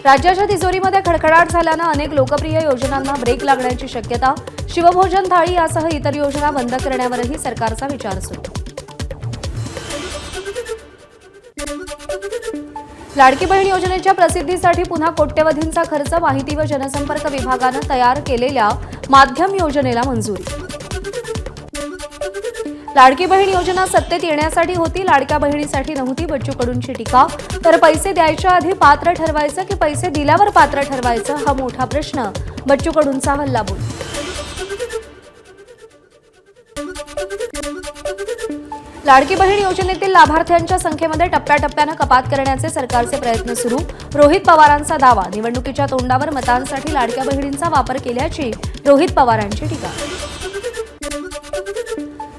राज्याच्या तिजोरीमध्ये खडखडाट झाल्यानं अनेक लोकप्रिय योजनांना ब्रेक लागण्याची शक्यता. शिवभोजन थाळी यासह इतर योजना बंद करण्यावरही सरकारचा विचार सुरू. लाडकी बहीण योजनेच्या प्रसिद्धीसाठी पुन्हा कोट्यवधींचा खर्च. माहिती व जनसंपर्क विभागानं तयार केलेल्या माध्यम योजनेला मंजुरी. लाडकी बहीण योजना सत्तेत येण्यासाठी होती, लाडक्या बहिणीसाठी नव्हती. बच्चू कडूंची टीका. तर पैसे द्यायच्या आधी पात्र ठरवायचं की पैसे दिल्यावर पात्र ठरवायचं, हा मोठा प्रश्न. बच्चू कडूंचा हल्लाबोल. लाडकी बहीण योजनेतील लाभार्थ्यांच्या संख्येमध्ये टप्प्याटप्प्यानं कपात करण्याचे सरकारचे प्रयत्न सुरू. रोहित पवारांचा दावा. निवडणुकीच्या तोंडावर मतांसाठी लाडक्या बहिणींचा वापर केल्याची रोहित पवारांची टीका.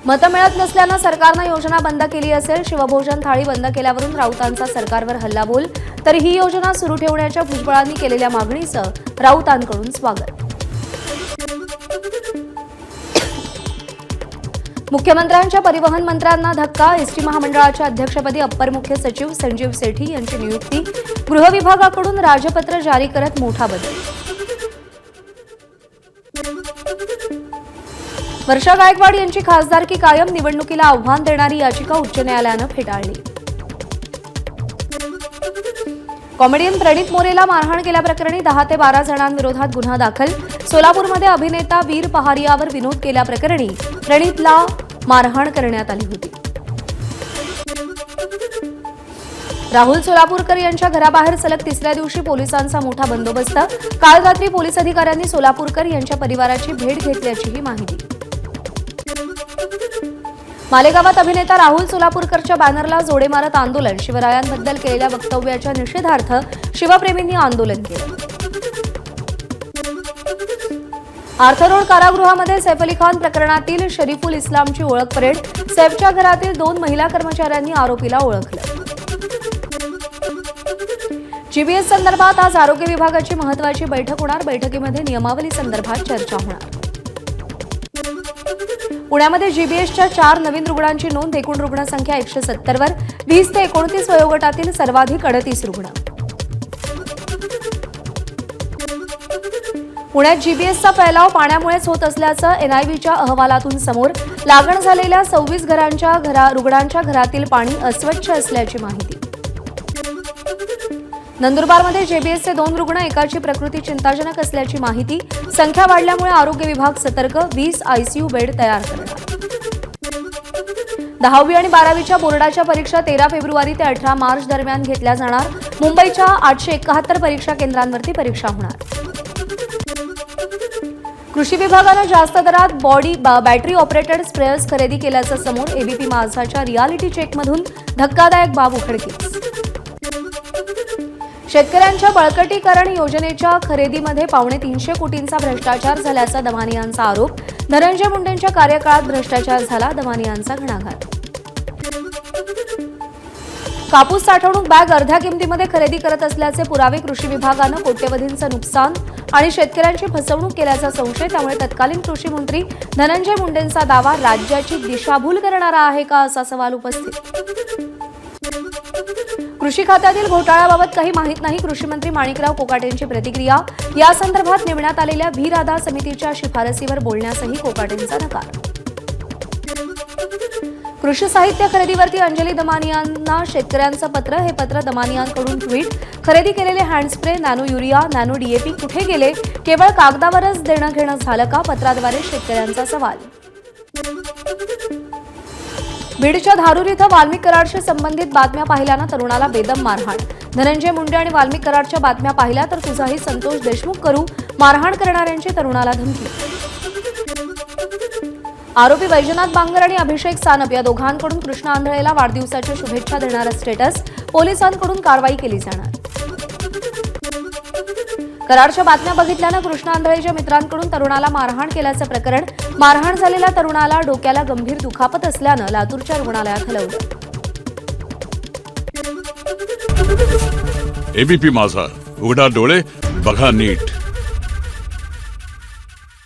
मतं मिळत नसल्यानं सरकारनं योजना बंद केली असेल. शिवभोजन थाळी बंद केल्यावरून राऊतांचा सरकारवर हल्लाबोल. तर ही योजना सुरू ठेवण्याच्या भुजबळांनी केलेल्या मागणीचं राऊतांकडून स्वागत. मुख्यमंत्र्यांच्या परिवहन मंत्र्यांना धक्का. एसटी महामंडळाच्या अध्यक्षपदी अप्पर मुख्य सचिव संजीव सेठी यांची नियुक्ती. गृह विभागाकडून राजपत्र जारी करत मोठा बदल. वर्षा गायकवाड यांची खासदारकी कायम. निवडणुकीला आव्हान देणारी याचिका उच्च न्यायालयानं फेटाळली. कॉमेडियन प्रणित मोरेला मारहाण केल्याप्रकरणी 10 ते 12 जणांविरोधात गुन्हा दाखल. सोलापूरमध्ये अभिनेता वीर पहारियावर विनोद केल्याप्रकरणी प्रणितला मारहाण करण्यात आली होती. राहुल सोलापूरकर यांच्या घराबाहेर सलग तिसऱ्या दिवशी पोलिसांचा मोठा बंदोबस्त. काल रात्री पोलीस अधिकाऱ्यांनी सोलापूरकर यांच्या परिवाराची भेट घेतल्याचीही माहिती. मालेगावात अभिनेता राहुल सोलापूरकरच्या बॅनरला जोडे मारत आंदोलन. शिवरायांबद्दल केलेल्या वक्तव्याच्या निषेधार्थ शिवप्रेमींनी आंदोलन केलं. आर्थरोड कारागृहामध्ये सैफ अली खान प्रकरणातील शरीफुल इस्लामची ओळख परेड. सैफच्या घरातील 2 महिला कर्मचाऱ्यांनी आरोपीला ओळखलं. जीबीएस संदर्भात आज आरोग्य विभागाची महत्त्वाची बैठक होणार. बैठकीमध्ये नियमावली संदर्भात चर्चा होणार. पुण्यामध्ये जीबीएसच्या 4 नवीन रुग्णांची नोंद. एकूण रुग्णसंख्या 170 वर. 20 ते 29 वयोगटातील सर्वाधिक 38 रुग्ण. पुण्यात जीबीएसचा फैलाव पाण्यामुळेच होत असल्याचं एनआयव्हीच्या अहवालातून समोर. लागण झालेल्या 26 रुग्णांच्या घरातील पाणी अस्वच्छ असल्याची माहिती. नंदुरबारमध्ये जेबीएसचे 2 रुग्ण. एकाची प्रकृती चिंताजनक असल्याची माहिती. संख्या वाढल्यामुळे आरोग्य विभाग सतर्क. 20 आयसीयू बेड तयार करणार. 10वी आणि 12वीच्या बोर्डाच्या परीक्षा 13 फेब्रुवारी ते 18 मार्च दरम्यान घेतल्या जाणार. मुंबईच्या 871 परीक्षा केंद्रांवरती परीक्षा होणार. कृषी विभागानं जास्त दरात बॅटरी ऑपरेटेड स्प्रेयर्स खरेदी केल्याचं समोर. एबीपी माझाच्या रियालिटी चेकमधून धक्कादायक बाब उघडकीस. शेतकऱ्यांच्या बळकटीकरण योजनेच्या खरेदीमध्ये 350 कोटींचा भ्रष्टाचार झाल्याचा दमानियांचा आरोप. धनंजय मुंडेंच्या कार्यकाळात भ्रष्टाचार झाला. दमानियांचा घणाघात. कापूस साठवणूक बॅग अर्ध्या किमतीमध्ये खरेदी करत असल्याचे पुरावे. कृषी विभागानं कोट्यवधींचं नुकसान आणि शेतकऱ्यांची फसवणूक केल्याचा संशय. त्यामुळे तत्कालीन कृषी मंत्री धनंजय मुंडेंचा दावा राज्याची दिशाभूल करणारा आहे का, असा सवाल उपस्थित. कृषी खात्यातील घोटाळ्याबाबत काही माहीत नाही. कृषी मंत्री माणिकराव कोकाटेंची प्रतिक्रिया. या संदर्भात नेमण्यात आलेल्या व्ही राधा समितीच्या शिफारसीवर बोलण्यासही कोकाटेंचा नकार. कृषी साहित्य खरेदीवरती अंजली दमानियांना शेतकऱ्यांचं पत्र. हे पत्र दमानियांकडून ट्विट. खरेदी केलेले हँडस्प्रे, नॅनो युरिया, नॅनो डीएपी कुठे गेले? केवळ कागदावरच देणं घेणं झालं का? पत्राद्वारे शेतकऱ्यांचा सवाल. बीडच्या धारूर इथं वाल्मिक कराडशी संबंधित बातम्या पाहिल्यानं तरुणाला बेदम मारहाण. धनंजय मुंडे आणि वाल्मिक कराडच्या बातम्या पाहिल्या तर तुझाही संतोष देशमुख करू. मारहाण करणाऱ्यांची तरुणाला धमकी. आरोपी वैजनाथ बांगर आणि अभिषेक सानप या दोघांकडून कृष्णा आंधळेला वाढदिवसाच्या शुभेच्छा देणारा स्टेटस. पोलिसांकडून कारवाई केली जाणार. कराडच्या बातम्या बघितल्यानं कृष्णा आंधळेच्या मित्रांकडून तरुणाला मारहाण केल्याचं प्रकरण. मारहाण झालेल्या तरुणाला डोक्याला गंभीर दुखापत असल्यानं लातूरच्या रुग्णालयात हलवलं. एबीपी माझा, उघडा डोळे बघा नीट.